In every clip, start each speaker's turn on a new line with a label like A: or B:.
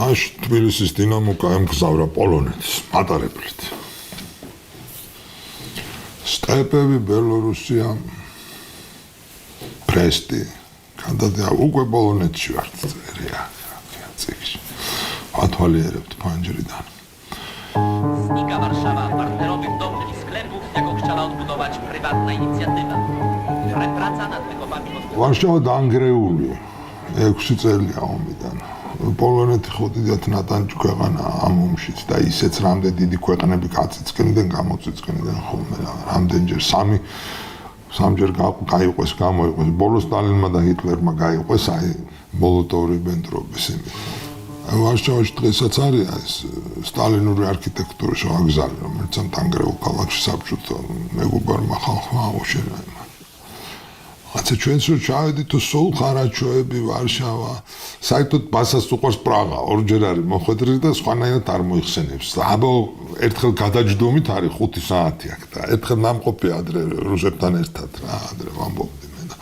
A: მაშინ თბილისის დინამო გაემგზავრა პოლონეთის მატარებლით. სტეპები, ბელორუსია, პრესტი, გადადია უკვე პოლონეთში ვართ წერია, ციხში. Atვალიერებთ ფანჯრიდან.
B: Znika Warszawa, partnerowych domów i sklepów, jaką chciała odbudować prywatna inicjatywa. Praca nad wykopami
A: Warszawa დაანგრეული 6 წელია ომიდან. პოლონეთი ხო დიდად ნატანჯი ქვეყანა ამ ომშიც და ისეც რამდენ დიდი ქვეყნები გაწიწკნდნენ, გამოწიწკნდნენ ხოლმე რამდენჯერ სამჯერ გაიყვეს, გამოიყვეს. ბოლოს სტალინმა და ჰიტლერმა გაიყვეს აი მოლოტოვ-რიბენტროპის იმით. ვარშავაში დღესაც არის ეს სტალინური არქიტექტურის ვაგზალი, რომელიც ამ დაანგრეულ ქალაქში საბჭოთა მეგობარმა ხალხმა აუშენა. Ați ჩვენ სულ ჩავედით სულ ხარაჩოები ვარშავა საერთოდ ბასას უყვარს პრაღა ორჯერ არის მოხვედრი და სხვანაირად არ მოიხსენებს აბა ერთხელ გადაჯდომით არის 5 საათი აქ და ერთხელ ნამყოფი ადრე რუსებთან ერთად რა ადრე ვამბობდი მე და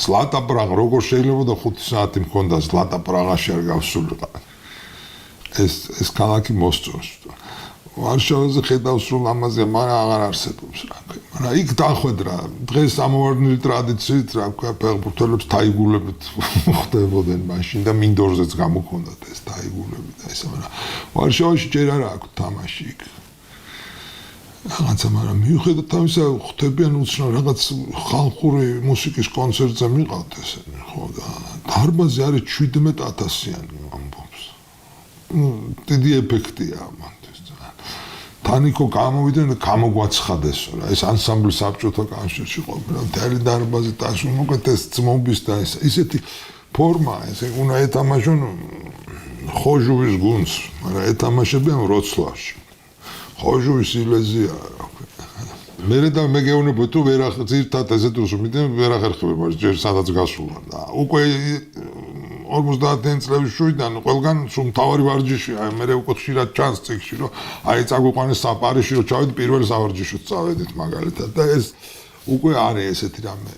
A: სლატა პრაღა როგორ შეიძლება და 5 საათი მქონდა სლატა პრაღაში არ გავსულიყო ეს ქალაქი მოსწონს ვარშავაზე ხედავს რომ ამაზე მაგრამ აღარ არსებობს რა მაგრამ იქ დახვედრა დღეს ამოვარდნილი ტრადიციით რა ვქვა ფეხბურთელებს თაიგულებით ხდებოდნენ მაშინ და მინდორზეც გამოქონდათ ეს თაიგულები და ესა მაგრამ ვარშავაში ჯერ არ აქვს თამაში იქ რაღაცა მაგრამ მიუხედავად ამისა ხდებიან უცნაურ რაღაც ხალხური მუსიკის კონცერტზე მიყავთ ესენი ხო და დარბაზი არის 17,000-იანი ამბობს დიდი ეფექტია ამან თანიკო გამოვიდნენ და გამოგვაცხადესო რა ეს ანსამბლი საბჭოთა კავშირში ყოფილა მთელი დარბაზი დასულ მოკეთ ეს ძმობის და ისეთი ფორმა ესე უნდა ეთამაშონ ხოჟუვის გუნდს მაგრამ ეთამაშებიან ვროცლავში ხოჟუვის ილეზია მე და მე გეუბნები თუ ვერ ახერხებთ ესეთ რუსულიდან ვერ ახერხებთ მაგრამ ჯერ სადაც გასულა და უკვე 50 წლების შუიდან ყველგან სულ მთავარი ვარჯიში აი მე უკვე ხშირად ჩანს წიგში რომ აი წაგვიყვანეს საპარიში რომ ჩავედით პირველ სავარჯიშოდ წავედით მაგალითად და ეს უკვე არის ესეთი რამე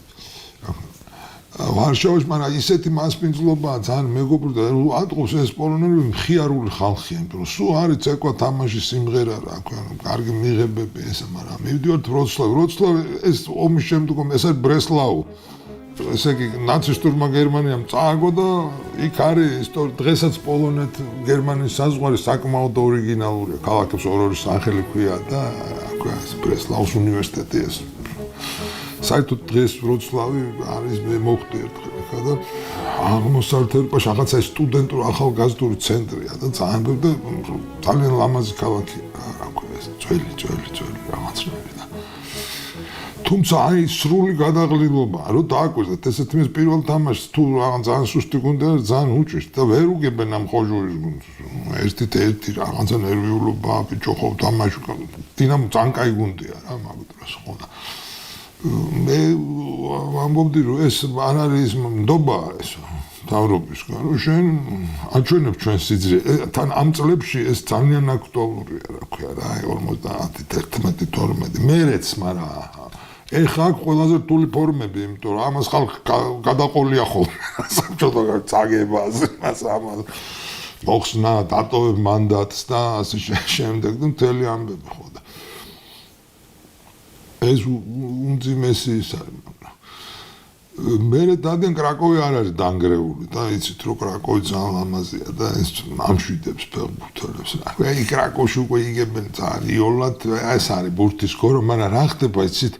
A: ვარშავაში მაგრამ ისეთი მასპინძლობაა ძალიან მეგობრული და ატყობს ეს პოლონელი მხიარული ხალხია იმიტომ რომ სულ არის ცეკვა თამაში სიმღერა რა ქვია კარგი მიღებები ესა მაგრამ მივდივართ ვროცლავ ეს ომის შემდგომ ეს არის ბრესლავი ესე იგი ნაცისტურმა გერმანიამ წააგო და იქ არის დღესაც პოლონეთ გერმანიის საზღვარი საკმაოდ ორიგინალურია ქალაქებს ორ-ორი სახელი ქვია და აქვე ბრესლაუს უნივერსიტეტი ეს საერთოდ დღეს ვროცლავი არის მე მოხდი ერთხელ ხა და აღმოსავლეთ ევროპაში რაღაცა სტუდენტური ახალგაზრდული ცენტრია და ძალიან ლამაზი ქალაქია აქვე ეს ძველი რაღაცნაირი და თუმცა აი სრული გადაღლილობა რომ დააკვირდეთ ესეთ იმის პირველ თამაშს თუ რაღაც ძალიან სუსტი გუნდი არის ძალიან უჭირს და ვერ უგებენ ამ ხოჟურის გუნდს ერთი რაღაცა ნერვიულობა ბიჭო ხო თამაში დინამო ძალიან კაი გუნდია რა მაგ დროს ხო და მე ვამბობდი რომ ეს არ არის ნდობა ეს თავრობისგან რომ შენ აჩვენებ ჩვენ სიძრე თან ამ წლებში ეს ძალიან აქტუალურია რა ქვია რა 50 11 12 მერეც მაგრამ ეხა აქ ყველაზე რთული ფორმები, იმიტომ რომ ამას ხალხი გადაყოლია ხოლმე საბჭოთა წაგებაზე, ამას მოხსნა, დატოვებ მანდატს და ასე შემდეგ და მთელი ამბები ხო და ეს უმძიმესი ის არის მე დადენ კრაკოვი არ არის დაანგრეული და იცით რომ კრაკოვი ძალიან ლამაზია და ეს ამშვიდებს ფეხბურთელებს რა იქ კრაკოვში უკვე იგებენ ძალიან იოლად ეს არის ბურთის გორო მაგრამ რა ხდება იცით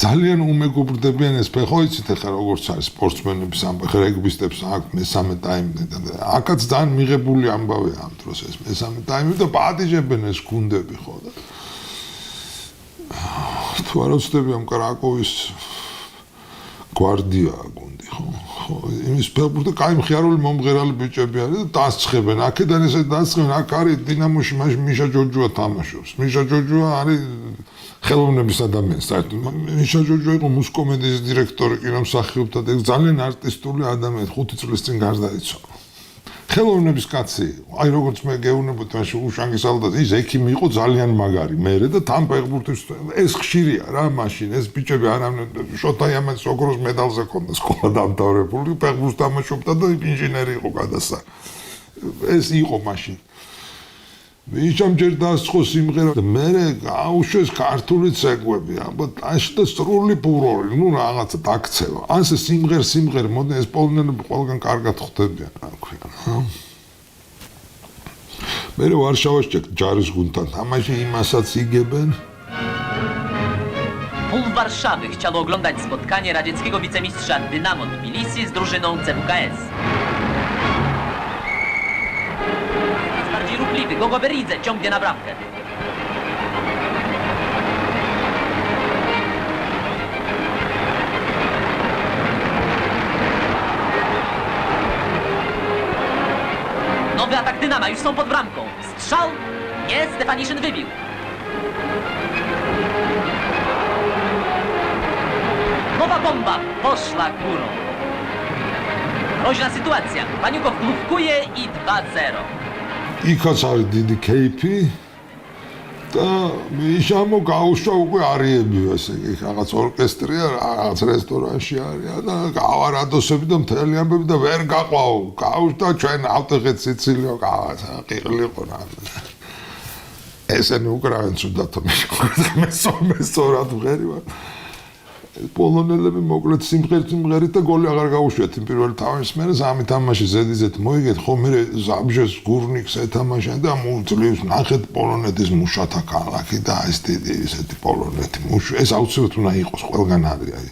A: ძალიან უმეგობრდებიან ეს ფეხო იცით ახლა როგორც არის სპორტსმენების ამბავი რეგბისტებს აქ მესამე ტაიმი და აქაც ძალიან მიღებული ამბავია ამ დროს ეს მესამე ტაიმი და პატიჟებენ ეს გუნდები ხო და თუ არ ვცდები ამ კრაკოვის გვარდია გუნდი ხო იმის ფეხბურთი კაი მხიარული მომღერალი ბიჭები არის და დასწრებენ აქედან ესე დასწრებენ აქ არის დინამოში მიშა ჯორჯუა თამაშობს მიშა ჯორჯუა არის ხელოვნების ადამიანი საერთოდ მიშა ჯორჯუა იყო მუსკომედიის დირექტორი კინომსახიობთა და ძალიან არტისტული ადამიანი 5 წლის წინ გარდაიცვალა ხელოვნების კაცი აი როგორც მე გეუბნებოდი მაშინ უშანგის ალდას ის ექიმი იყო ძალიან მაგარი მერე და თან ფეხბურთის ეს ხშირია რა მაშინ ეს ბიჭები არავინ შოთა იამანის ოქროს მედალზე ქონდა სკოლა დამთავრებული ფეხბურთს თამაშობდა და ინჟინერი იყო გადასა ეს იყო მაშინ. მიშამ ჯერ დასწყო სიმღერა და მე გაუშვეს ქართული ცეკვები, აბა ტაშდა სრული ფურორი, ნუ რაღაცა დაქცევა. ასე სიმღერ მოდი ეს პოლონელები ყველგან კარგად ხვდებიან, რა ქვია. მე ვარშავაში ჯარის გუნდთან თამაში იმასაც იგებენ.
B: Pół Warszawy chciano oglądać spotkanie radzieckiego wicemistrza Dynamo Tbilisi z drużyną CWKS. Jest bardziej ruchliwy, Gogoberidze ciągnie na bramkę. Nowy atak Dynama, już są pod bramką. Strzał! Nie, Stefaniszyn wybił. Nowa bomba poszła górą. Groźna sytuacja. Paniukow główkuje i 2-0.
A: იქაც არის დიდი кейფი და მიშამო გაუშვა უკვე არიები ესე იგი რაღაც ორკესტრია რაღაც რესტორანში არის და გავარადოსები და მთელი ამბები და ვერ გაყვავ გავუშვა ჩვენ ავტოღეთ სიცილიო გავაცა ყიყლიყო რა ესენი უკრავენ ცუდათო მე სწორად ვღერი ვარ პოლონელები მოკლედ სიმღერით და გოლი აღარ გაუშვიათ იმ პირველი თავის მერე სამი თამაში ზედიზეთ მოიგეთ ხო მე ზაბჟეს გურნიკს ეთამაშა და მულწლივს ნახეთ პოლონეთის მუშათა ქალაქი და ეს დიდი ესეთი პოლონეთი ეს აუცილებლად უნდა იყოს ყველგან არის აი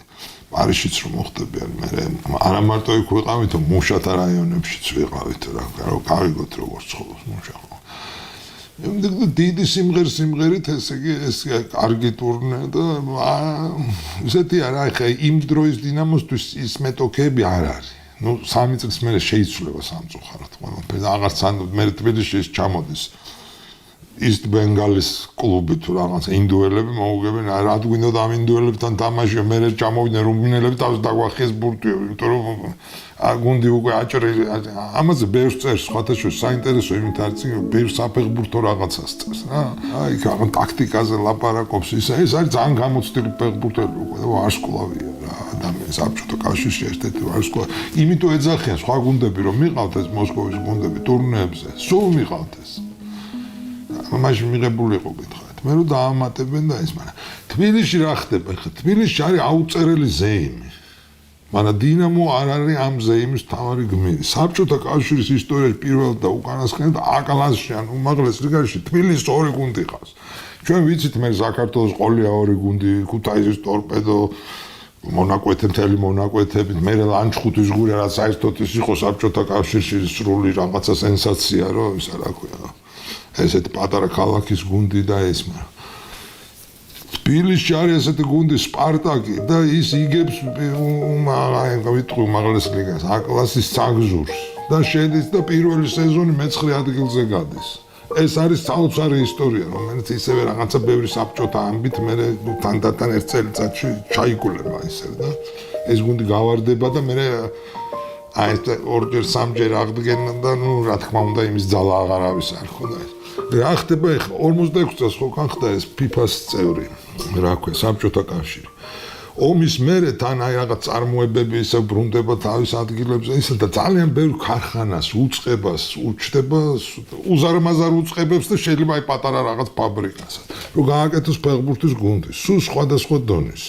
A: პარიზშიც რომ მოხდებიან მე არა მარტო იქ ვიყავითო მუშათა რაიონებშიც ვიყავით რა გავიგოთ როგორ ცხოვრობს მუშა დიდი სიმღერით ესე იგი ეს კარგი ტურნე და ისეთი არა ხა იმ დროის დინამოსთვის ის მეტოქეები არ არის. ნუ 3 წელს მერე შეიცვლება სამწუხაროდ ყველაფერი. აღარც ან მე თბილისში ჩამოდის East Bengalis კლუბი თუ რაღაც ინდუელები მოუგებენ რა გვინდა ამ ინდუელებთან თამაშია მე ჩამოვიდნენ რუმინელები თავს დაგვახეს ბურთიო იმიტომ რომ გუნდი უკვე აჭრილი ამაზე ბევრს წერს სხვათა შორის საინტერესო იმით არის ბევრ საფეხბურთო რაღაცას წერს რა აი კან ტაქტიკაზე ლაპარაკობს ეს არის ძალიან გამოცდილი ფეხბურთელი უკვე და ვარსკვლავია რა ადამიანს საბჭოთა კავშირში ერთ-ერთი ვარსკვლავი იმიტომ ეძახიან სხვა გუნდები რომ მიყავთ ეს მოსკოვის გუნდები ტურნეებზე სულ მიყავთ ეს მაშინ მიღებული იყო გითხარით მე რომ დაამატებენ და ეს მაგრამ თბილისში რა ხდება ხა თბილისში არის აუწერელი ზეიმი მაგრამ დინამო არ არის ამ ზეიმის თავარი გმირი საბჭოთა კავშირის ისტორიაში პირველად და უკანასკნელად აკლასში ან უმაღლეს ლიგაში თბილისის ორი გუნდი ყავს ჩვენ ვიცით მე საქართველოს ყოლია ორი გუნდი ქუთაისის ტორპედო მონაკვეთე მთელი მონაკვეთებით მე ლანჩხუთის გურია რაც საერთოდ ის იყო საბჭოთა კავშირში სრული რაღაცა სენსაცია რომ ისა რა ქვია ესეთი პატარა ქალაქის გუნდი და ეს მაგრამ თბილისში არის ესეთი გუნდი სპარტაკი და ის იგებს ვიტყვი უმაღლეს ლიგას აკლასის საგზურს და შედის და პირველი სეზონი მე-9 ადგილზე გადის ეს არის საოცარი ისტორია რომელიც ისევე რაღაცა ბევრი საბჭოთა ამბით მე თანდათან ერთ წელიწადში ჩაიკულება ისე და ეს გუნდი გავარდება და მე აი ორჯერ სამჯერ აღდგენა და ნუ რა თქმა უნდა იმის ძალა აღარ არის არ ხონდა ეს რა ხდება ახლა 46 წელს ხო განხდა ეს FIFA-ს წევრი რა ქვია საბჭოთა კავშირი ომის მერე თან აი რაღაც წარმოებები ისე ბრუნდება თავის ადგილებზე ისე და ძალიან ბევრ ქარხანას უწყებას უჩდება უზარმაზარ უწყებებს და შეიძლება აი პატარა რაღაც ფაბრიკასაც რომ გააკეთოს ფეხბურთის გუნდი სულ სხვადასხვა დონის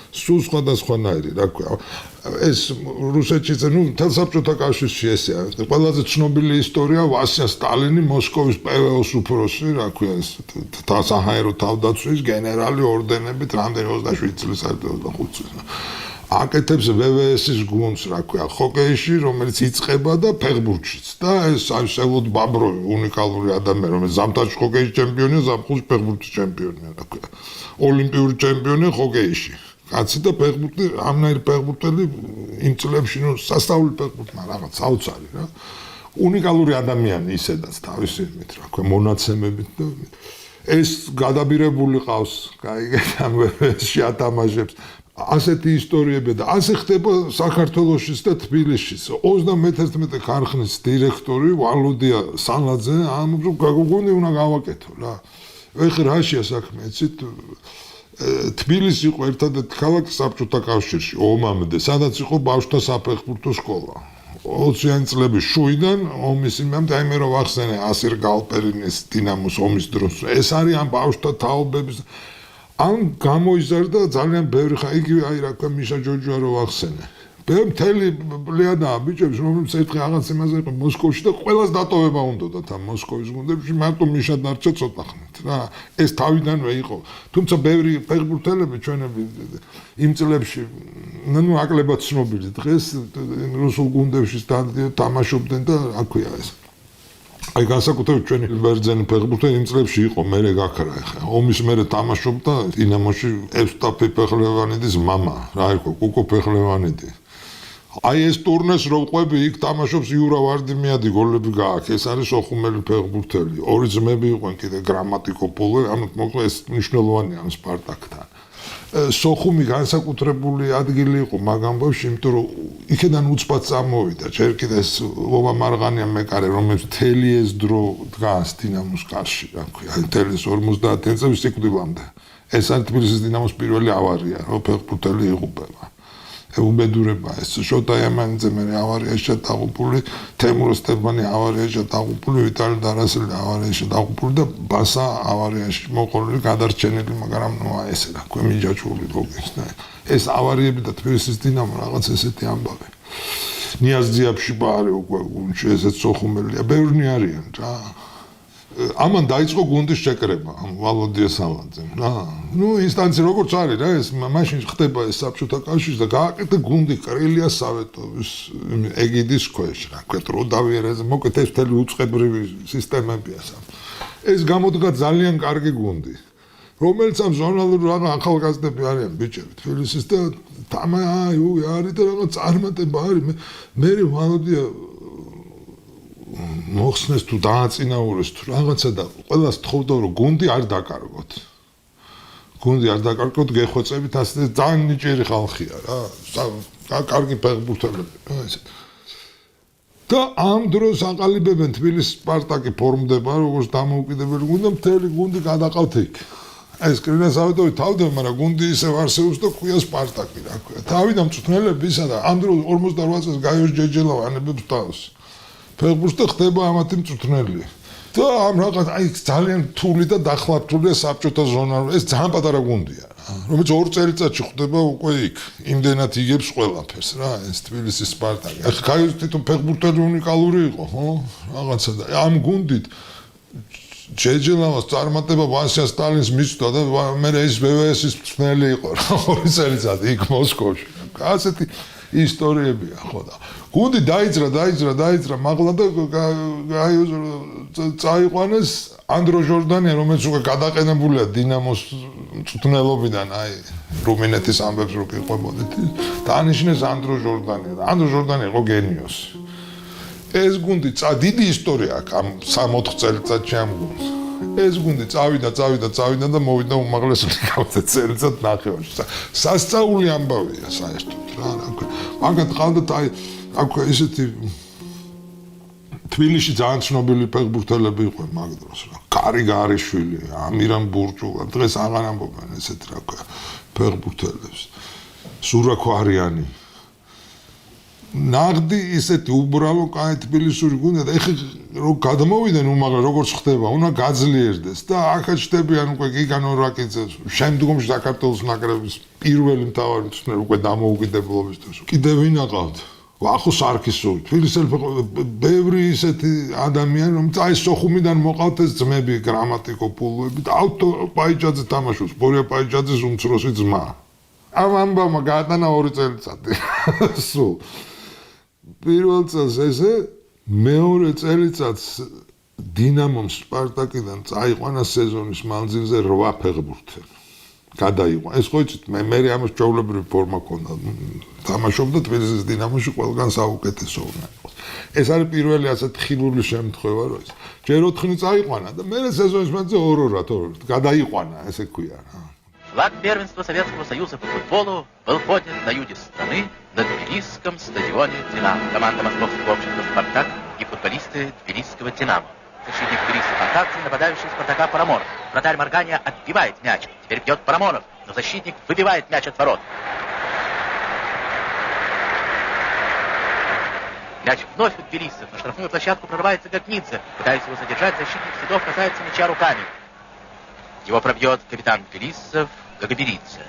A: სულ სხვადასხვანაირი რა ქვია ეს რუსეთშიც ნუ თელ საბჭოთა კავშირში ესეა ყველაზე ცნობილი ისტორია ვასია სტალინი მოსკოვის პვოს უფროსი რა ქვია ეს საჰაერო თავდაცვის გენერალი ორდენებით რამდენი 27 წლის არ 25 წლის აკეთებს VVS-ის გუნდს რა ქვია ჰოკეიში რომელიც იწყება და ფეხბურთშიც და ეს სავსევლოდ ბაბროვი უნიკალური ადამიანი რომელიც ზამთარში ჰოკეის ჩემპიონია ზაფხულში ფეხბურთის ჩემპიონია რა ქვია ოლიმპიური ჩემპიონია ჰოკეიში კაცი და ფეხბურთი ამნაირი ფეხბურთელი იმ წლებში ნუ სასწაული ფეხბურთმა რაღაც საოცარი რა უნიკალური ადამიანი ისედაც თავისი იმით რა ქვია მონაცემებით და ეს გადაბირებული ყავს გაიგეთ ამ VVS-ში ათამაშებს ასეთი ისტორიები და ასე ხდება საქართველოშიც და თბილისშიც 31 ქარხნის დირექტორი ვალოდია სალაძე ამ გუნდი უნდა გავაკეთო რა ეხლა რაშია საქმე იცით თბილისი იყო ერთადერთი ქალაქი საბჭოთა კავშირში ომამდე სადაც იყო ბავშვთა საფეხბურთო სკოლა 20-იანი წლების შუიდან ომის იმამდე მე რო ვახსენე ასირ გალპერინის დინამოს ომის დროს ეს არის ამ ბავშვთა თაობების ამ გამოიზარდა ძალიან ბევრი იგივე აი რა ქვია მიშა ჯოჯოა რო ვახსენე მთელი პლეადა ბიჭებს რომლებიც ერთხელ რაღაც იმაზე იყო მოსკოვში და ყველას დატოვება უნდათ ამ მოსკოვის გუნდებში მარტო მიშა დარჩა ცოტა ხნით რა ეს თავიდანვე იყო თუმცა ბევრი ფეხბურთელები ჩვენები იმ წლებში ნუ აკლებად ცნობილი დღეს რუსულ გუნდებში თამაშობდნენ და რა ქვია ეს აი განსაკუთრებით ჩვენი ბერძენი ფეხბურთელი იმ წლებში იყო მერე გაქრა ახლა ომის მერე თამაშობდა დინამოში ევსტაფი ფეხლევანიძის მამა რა იყო კუკო ფეხლევანიძე აი ეს ტურნეს რო ყვები იქ თამაშობს იურა ვარდიმიადი გოლები გააქვს ეს არის ოხუმელი ფეხბურთელი ორი ძმები იყვნენ კიდე გრამატიკოპოლე ამით მოკლედ ეს მნიშვნელოვანია ამ სპარტაკთან სოხუმი განსაკუთრებული ადგილი იყო მაგ ამბავში იმიტომ რომ იქიდან უცბად წამოვიდა ჯერ კიდე ეს ლოვა მარღანია მეკარე რომელიც მთელი ეს დრო დგას დინამოს კარში რა ქვია მთელი 50 წლის სიკვდილამდე ეს არის თბილისის დინამოს პირველი ავარია რომ ფეხბურთელი იღუპება უბედურება ეს შოტა ემანიძე მე ავარიაში დაღუპული თემურ სტეფანი ავარიაში დაღუპული ვიტალი დარასელი ავარიაში დაღუპული და ბასა ავარიაში მოყოლილი გადარჩენილი მაგრამ ნუ ესე რა ქვია მიჯაჭვული ლოგისტა ეს ავარიები და თბილისის დინამო რაღაც ესეთი ამბავი ნიაზძიაფში ბარი უკვე გუნდში ესეც სოხუმელია ბევრნი არიან რა ამან დაიწყო გუნდის შეკრება ამ ვალოდია სალაძემ რა ნუ ინსტანცია როგორც არის რა ეს მაშინ ხდება ეს საბჭოთა კავშირში და გააკეთა გუნდი კრილია სავეტოვის ეგიდის ქვეშ რა ქვია რო დავიერეზე მოკლედ ეს მთელი უწყებრივი სისტემებია ეს გამოდგა ძალიან კარგი გუნდი რომელიც ამ ჟურნალურ რაღაც ახალგაზრდები არიან ბიჭები თბილისის და არის და რაღაც წარმატება არის მე ვალოდია მოხსნეს თუ დააწინაურეს თუ რაღაცა და ყველას თხოვდა რომ გუნდი არ დაკარგოთ გეხვეწებით ასე ძალიან ნიჭიერი ხალხია რა კარგი ფეხბურთელები ესე და ამ დროს აყალიბებენ თბილისის სპარტაკი ფორმდება როგორც დამოუკიდებელი გუნდი და მთელი გუნდი გადაყავთ იქ ეს კრინასავეტოვი თავდება მაგრამ გუნდი ისევ არსებობს და ქვია სპარტაკი რა ქვია თავიდან მწვრთნელებისა და ამ დროს 48 წელს გაიოს ჯეჯელავა ანებებს თავს ფეხბურთი ხდება ამათი მწვრთნელი და ამ რაღაც აი ძალიან რთული და დახლართულია საბჭოთა ზონა ეს ძალიან პატარა გუნდია რომელიც 2 წელიწადში ხდება უკვე იქ იმდენად იგებს ყველაფერს რა ეს თბილისის სპარტაკი ახლა გაიოს თვითონ ფეხბურთელი უნიკალური იყო ხო რაღაცა და ამ გუნდით ჯეჯელავას წარმატება ვასია სტალინს მისვდა და მე ის VVS-ის მწვრთნელი იყო რა 2 წელიწად იქ მოსკოვში ასეთი ისტორიებია ხო და გუნდი დაიძრა მაღლა და წაიყვანეს ანდრო ჟორდანია რომელიც უკვე გადაყენებულია დინამოს მწვრთნელობიდან აი რუმინეთის ამბებს რო გიყვებოდით დაანიშნეს ანდრო ჟორდანია იყო გენიოსი ეს გუნდი დიდი ისტორია აქვს ამ 3-4 წელიწადში ამ გუნდს ეს გუნდი წავიდა და მოვიდა უმაღლეს ლიგამდე წელიწად ნახევარში სასწაული ამბავია საერთოდ რა მაგათ ყავდათ აი აქვე ისეთი თბილისში ძალიან ცნობილი ფეხბურთელები იყვნენ მაგ დროს რა კარი გარიშვილი ამირან ბურჭულა დღეს აღარ ამბობენ ესეთ რა ქვია ფეხბურთელებს სურაქო არიანი ნაღდი ისეთი უბრალო კაი თბილისური გუნდი და ეხლა რო გადმოვიდნენ უმაღლეს როგორც ხდება უნდა გაძლიერდეს და ახლა ჩდებიან უკვე გიგანო რაკიძე შემდგომში საქართველოს ნაკრების პირველი მთავარი მწვრთნელი უკვე დამოუკიდებლობის დროს კიდევ ვინ აყავთ ვახო სარქისოვი თბილისელი ბევრი ისეთი ადამიანი რომ აი სოხუმიდან მოყავთ ეს ძმები გრამატიკოპულოები და ავტო პაიჭაძე თამაშობს ბორია პაიჭაძის უმცროსი ძმა ამ ამბავმა გაატანა 2 წელიწადი სულ პირველ წელს ესე მეორე წელიწადს დინამომ სპარტაკიდან წაიყვანა სეზონის მანძილზე 8 ფეხბურთელი გადაიყვანა ეს ხო იცით მე ამას ჩვეულებრივი ფორმა ქონდა თამაშობდა თბილისის დინამოში ყველგან საუკეთესო უნდა იყოს ეს არის პირველი ასეთ ხილული შემთხვევა რომ ეს ჯერ 4 წაიყვანა და მეორე სეზონის მანძილზე 2 გადაიყვანა ესე ქვია რა
B: Флаг первенства Советского Союза по футболу был поднят на юге страны на Тбилисском стадионе «Динамо». Команда московского общества «Спартак» и футболисты тбилисского «Динамо». Защитник Тбилиси «Спартакцы», нападающий «Спартака» Парамонов. Вратарь Маргания отбивает мяч. Теперь бьет Парамонов, но защитник выбивает мяч от ворот. Мяч вновь у тбилисцев. На штрафную площадку прорывается Гакнидзе. Пытаясь его задержать, защитник Седов касается мяча руками. Его пробьет капитан тбилисцев Гагаберидзе.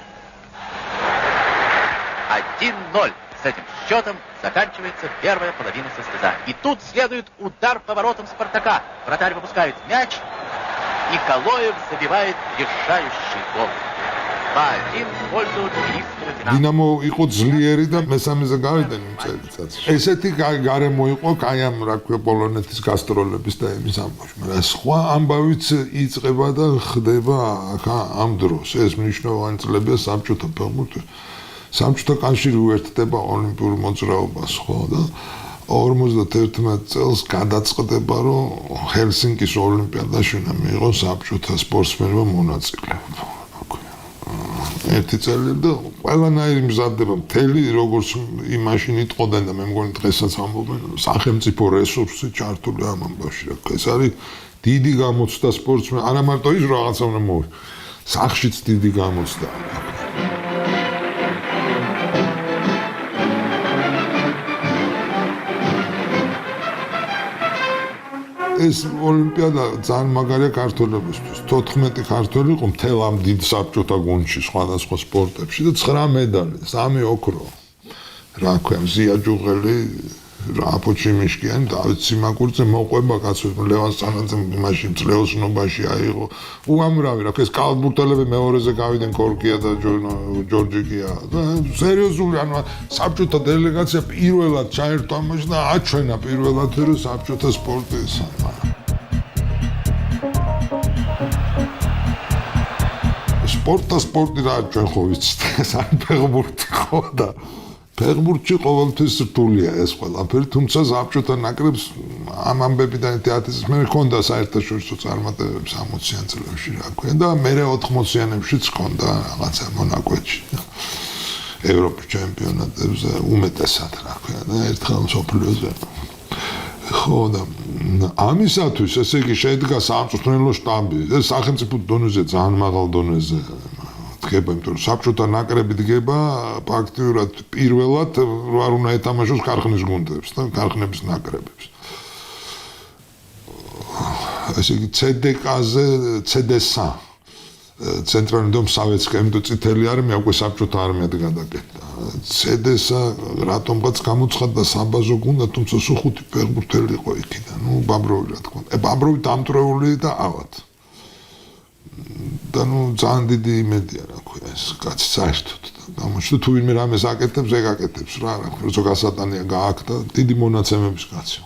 B: 1-0. С этим счетом заканчивается первая половина состязания. И тут следует удар по воротам Спартака. Вратарь выпускает мяч, и Калоев забивает решающий гол. 2-1 в пользу тбилисского «Динамо».
A: დინამო იყო ძლიერი და მესამეზე გავიდა იმ წელიწადში. ესეთი გარემო იყო კაი ამ რა ქვია პოლონეთის გასტროლების და იმის ამბავში, მაგრამ სხვა ამბავიც იწყება და ხდება ამ დროს. ეს მნიშვნელოვანი წლებია საბჭოთა ფეხბურთის. საბჭოთა კავშირი უერთდება ოლიმპიურ მოძრაობას, ხო და 51 წელს გადაწყდება, რომ ჰელსინკის ოლიმპიადაში უნდა მიიღოს საბჭოთა სპორტსმენებმა მონაწილეობა. ერთი წელი და ყველანაირი მზადდება მთელი როგორც იმაში იტყოდნენ და მე მგონი დღესაც ამბობენ სახელმწიფო რესურსი ჩართული ამ ამბავში. ეს არის დიდი გამოცდა სპორტსმენ, არა მარტო ის რაღაცა უნდა მოვა. სახშიც დიდი გამოცდა. ეს ოლიმპიადა ძალიან მაგარია ქართველებისთვის. 14 ქართველი იყო მთელ ამ დიდ საბჭოთა გუნდში სხვადასხვა სპორტებში და 9 მედალი, 3 ოქრო. რა ქვია, ზია ჯუღელი, რაფო ჩიმიშკიანი, დავით სიმაკურძე მოყვება კაცებს, ლევან სანაძემ მაშინ წლეოსნობაში აიღო. უამრავი რა ქვია, ეს კალბურტელები მეორეზე გავიდნენ კორკია და ჯორჯიკია. და სერიოზული, ანუ საბჭოთა დელეგაცია პირველად ჩაერთო ამაში და აჩვენა პირველად რომ საბჭოთა სპორტი ესა. სპორტი რა ჩვენ ხო ვიცით, ეს არის ფეხბურთი ხო და ფეხბურთში ყოველთვის რთულია ეს ყველაფერი, თუმცა საბჭოთა ნაკრებს ამ ამბებიდან 10 წლის მერე ჰქონდა საერთაშორისო წარმატებებს 60-იან წლებში რა ქვია და მერე 80-იანებშიც ჰქონდა რაღაცა მონაკვეთში. ევროპის ჩემპიონატებზე უმეტესად რა ქვია და ერთხელ მსოფლიოზე. ხო და ამისათვის ესე იგი შედგა სამწვრთნელო შტაბი, ეს სახელმწიფო დონეზე ძალიან მაღალ დონეზე დგება, იმიტომ რომ საბჭოთა ნაკრები დგება ფაქტიურად პირველად არ უნდა ეთამაშოს ქარხნის გუნდებს და ქარხნების ნაკრებებს. ესე იგი CDK-ზე CDSA ცენტრალური დომ სავეთსკი, იმიტომ წითელი არმია უკვე საბჭოთა არმიად გადაკეთდა. CDSA რატომღაც გამოცხადდა საბაზო გუნდა, თუმცა სუხუთი ფეხბურთელი იყო იქიდან. ნუ ბაბროვი რა თქმა უნდა. ბაბროვი დამტრეული და ავად. და ნუ ძალიან დიდი იმედია რა ქვია ეს კაცი საერთოდ და გამოჩნდა თუ ვინმე რამეს აკეთებს, ეგ აკეთებს რა ქვია, ზოგასატანია გააკდა დიდი მონაცემების კაცი.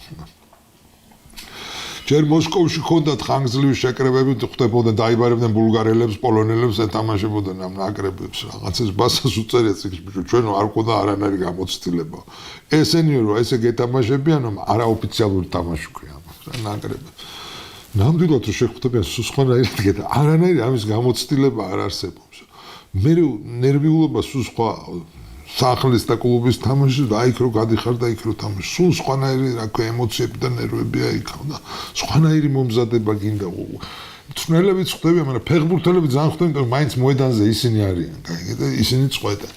A: ჯერ მოსკოვში ხონდათ ხანგრძლივი შეკრებები, ხდებოდნენ დაიბარებდნენ ბულგარელებს, პოლონელებს, ეთამაშებოდნენ ამ ნაკრებებს რაღაცას ბასას უწერია წიგნში, ბიჭო, ჩვენ არ ყოდა არანაირი გამოცდილება. ესენიო რომ ესე გეთამაშებიან, რომ არაოფიციალური თამაში ქვია ამას რა ნაკრებებს. ნამდვილად რომ შეხვდებიან სხვანაირად გეტა არანაირი ამის გამოცდილება არ არსებობს. მე ნერვიულობა სულ სხვა სახლის და კლუბის თამაში და იქ რო გადიხარ და იქ რო თამაში სულ სხვანაირი რა ქვია ემოციები და ნერვებია იქ და სხვანაირი მომზადება გინდა. მწვრთნელებიც ხვდებიან, მაგრამ ფეხბურთელები ძალიან ხვდებიან, რომ მაინც მოედანზე ისინი არიან, კაი და ისინი წყვეტენ.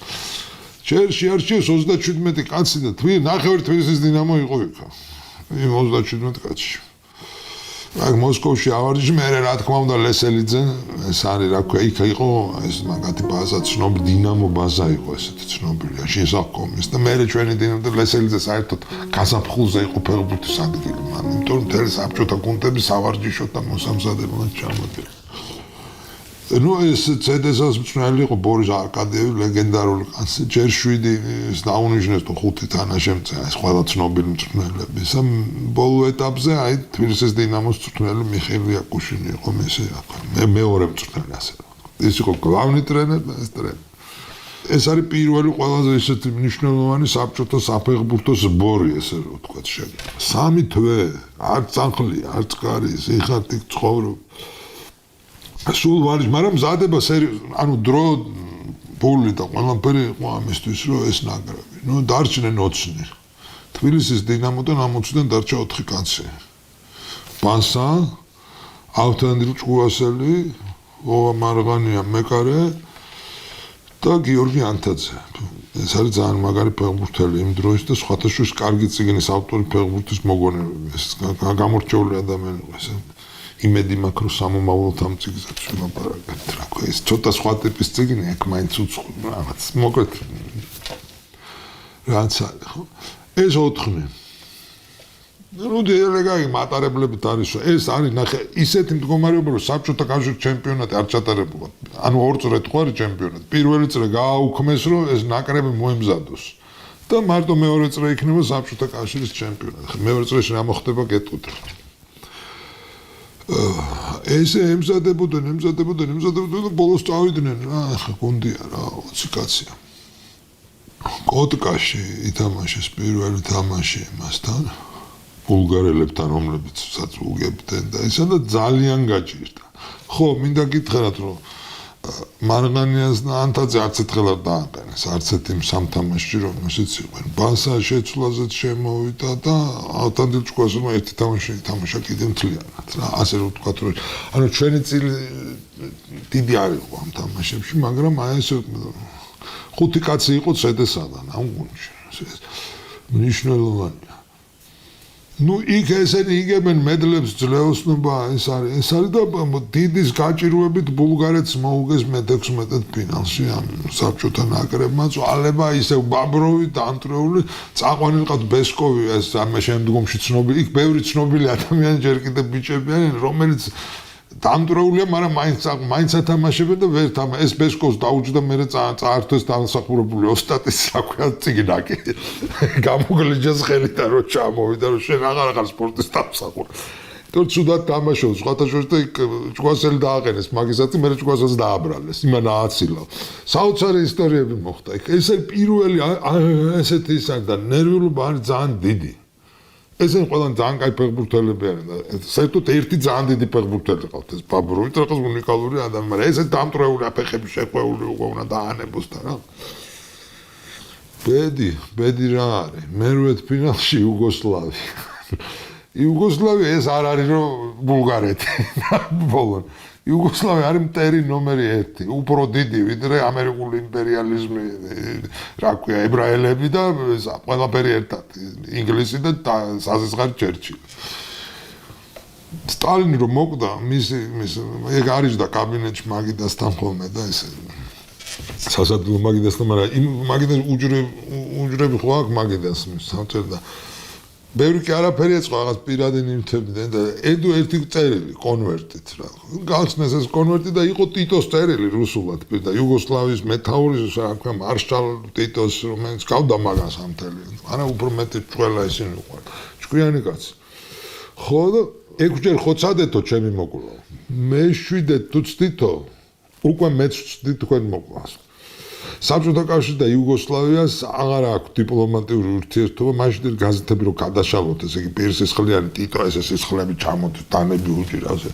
A: ჯერ შეარჩიეს 37 კაცი და ნახევარი თბილისის დინამო იყო იქ. იმ 37 კაცში. აქ მოსკოვში ავარჯიშ მე რა თქმა უნდა ლესელიძე ეს არის რა ქვია იქ იყო ეს მაგათი ბაზა ცნობილი დინამო ბაზა იყო ესეთი ცნობილია შესაძკომის და მე ჩვენი დინამო და ლესელიძე საერთოდ გაზაფხულზე იყო ფეხბურთის ადგილი მან იმიტომ რომ თელი საბჭოთა გუნდები სავარჯიშოდ და მოსამზადებელად ჩამოდიოდა. ნუ ეს CDS-ს მწვრთნელი იყო ბორის არკადიევი ლეგენდარული კაცი ჯერ 7 დაუნიშნეს თუ 5 თამაშემწე ეს ყველა ცნობილი მწვრთნელები. სამ ბოლო ეტაპზე აი თბილისის დინამოს მწვრთნელი მიხეილ იაკუშინი იყო მესე რა ქვია. მეორე მწვრთნელი ასე. ის იყო გლავნი ტრენერი და ეს ტრენერი. ეს არის პირველი ყველაზე ისეთი მნიშვნელოვანი საბჭოთა საფეხბურთო სბორი ესე რომ ვთქვათ შეგვიძლია. 3 თვე არც წანხლი, არც კარი, იხართ იქ ცხოვრობ. სულ ვარჯი, მაგრამ მზადება ანუ დრო პული და ყველაფერი იყო ამისთვის, რომ ეს ნაკრები. ნუ დარჩნენ 20. თბილისის დინამოდან ამოწდნენ დარჩა 4 კაცი. ბანსა, ავთანდილ ჭუასელი, ვოვა მარღანია მეკარე და და გიორგი ანთაძე. ეს არის ძალიან მაგარი ფეხბურთელი იმ დროის და სხვათა შორის კარგი წიგნის ავტორი ფეხბურთის მოგონებები. ეს გამორჩეული ადამიანი ეს იმედი მაქვს რომ სამომავლოდ ამ წიგნსაც ვილაპარაკებთ. რა ქვია ეს ცოტა სხვა ტიპის წიგნი აქ მაინც უცხო რაღაც მოკლედ რაც არის ხო ეს ოთხნი ну დიალეგაი მატარებლებით არის ეს არის ნახე ისეთი მდგომარეობა რომ საბჭოთა კავშირის ჩემპიონატი არ ჩატარებულა ანუ ორ წრედ ხო არის ჩემპიონატი პირველი წრე გააუქმეს რომ ეს ნაკრები მოემზადოს და მარტო მეორე წრე იქნება საბჭოთა კავშირის ჩემპიონატი მეორე წრეში რა მოხდება გეტყვით ესე ემზადებოდნენ და ბოლოს წავიდნენ რა ხა გონდია რა 20 კაცია კოტკაში ითამაშეს პირველი თამაში მასთან ბულგარელებთან რომლებიც საწუგებდნენ და ისა და ძალიან გაჭირდა ხო მინდა გითხრათ რომ მარღანიას და ანთაძე არც ერთხელ არ დააყენეს არც ერთი სამთამაშში რომ ისიც იყვნენ ბასა შეცვლაზეც შემოვიდა და ავთანდილ ჭკუასმა ერთი თამაში ითამაშა კიდევ მთლიანად რა ასე რომ ვთქვათ რომ ანუ ჩვენი წილი დიდი არ იყო ამ თამაშებში მაგრამ აი ესე ხუთი კაცი იყო ცედესადან ამ გუნდში ეს მნიშვნელოვანია ну იქ ესენი იგებენ მედლებს ძლეოსნობა ეს არის და დიდის გაჭირვებით ბულგარეთს მოუგეს მე-16 ფინალში ამ საბჭოთა ნაკრებმა წვალება ისევ ბაბროვი დამტრეული წაყვანილყავთ ბესკოვი ეს ამ შემდგომში ცნობილი იქ ბევრი ცნობილი ადამიანი ჯერ კიდევ ბიჭები არიან რომელიც დამტრეულია მაგრამ მაინც ათამაშებენ და ვერ ეს ბესკოვს დაუჯდა მე წაართვეს დამსახურებული ოსტატის საქმე წიგნაკი გამოგლიჯეს ხელით რომ ჩამოვიდა რომ შენ აღარ სპორტის დამსახური თორ ცუდად თამაშობს სხვათა შორის და ჭკუასელი დააყენეს მაგისაც მე ჭკუასაც დააბრალეს იმან ააცილა საოცარი ისტორიები მოხდა იქ ეს პირველი ესეთი ის არის და ნერვიულობა არის ძალიან დიდი ესენ ყველანი ძალიან კაი ფეხბურთელები არიან და საერთოდ ერთი ძალიან დიდი ფეხბურთელი ყავთ ეს ბაბროვი რაღაც უნიკალური ადამიანი მაგრამ ესე დამტრეული აფეხები შეყვეული უკვე უნდა დაანებოს და რა ბედი რა არის მერვეთ ფინალში იუგოსლავია ეს არ არის რომ ბულგარეთი ბოლონ იუგოსლავია არის მტერი ნომერი 1 უფრო დიდი ვიდრე ამერიკული იმპერიალიზმი რა ქვია ებრაელები და ყველაფერი ერთად ინგლისი და საზღვარი ჩერჩილი სტალინი რომ მოკვდა მის ეგ არის და კაბინეტში მაგიდასთან ხოლმე და ეს სასადლო მაგიდასთან მაგრამ იმ მაგიდას უჯრები ხო აქვს მაგიდას სამწერ და ბევრი კი არაფერი ეწყო რაღაც პირადი ნივთებიდან და ედო ერთი წერილი კონვერტით რა გავხსნეს ეს კონვერტი და იყო ტიტოს წერილი რუსულად და იუგოსლავიის მეთაურის რა ქვია მარშალ ტიტოს რომელიც გავდა მაგას ამ თელი არა უფრო მეტი ყველა ისინი უყვარ ჭკვიანი კაცი ხო და ექვსჯერ ხო წადეთო ჩემი მოკვლო მე 7 თუ ცდითო უკვე მეც ვცდი თქვენ მოკლას საბჭოთა კავშირი და იუგოსლავიას აღარ აქვს დიპლომატიური ურთიერთობა მაშინ გაზეთები რომ გადაშალოთ ესე იგი პირსისხლიანი ტიტო ეს სისხლები ჩამოთვით დანები უჭირავს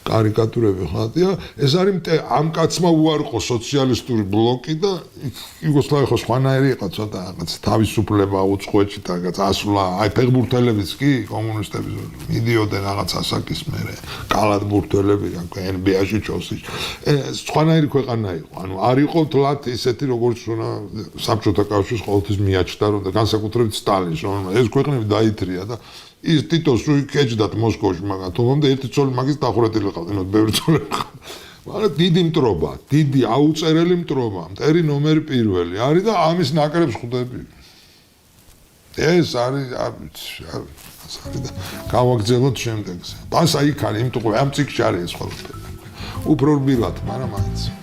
A: კარიკატურები ხათია ეს არის ამ კაცმა უარყო სოციალისტური ბლოკი და იუგოსლავია ხო სხვანაირი იყო ცოტა რაღაც თავისუფლება უცხოეთში და რაღაც ასვლა აი ფეხბურთელებიც კი კომუნისტები მიდიოდნენ რაღაც ასაკის მერე კალათბურთელები რა ქვია NBA-ში ჩოსი სხვანაირი ქვეყანა იყო ანუ არ იყო თლათ ისეთი როგორც უნდა საბჭოთა კავშირს ყოველთვის მიაჩნდა რომ და განსაკუთრებით სტალინს რომ ეს ქვეყნები დაითრია და ის ტიტოს რო იქეჯდათ მოსკოვში მაგრამ თუმცა ერთი წოლი მაგის დახურეთილი ყავდნენ ბევრი წოლი მაგრამ დიდი მტრობა დიდი აუწერელი მტრობა მტერი ნომერი 1 არის და ამის ნაკრებს ხვდები ეს არის და გავაგზავნოთ შემდეგზე ბასა იქ არის იმ ტყუე ამ წიგში არის ეს ყველაფერი უფრო რბილად მაგრამ მაინც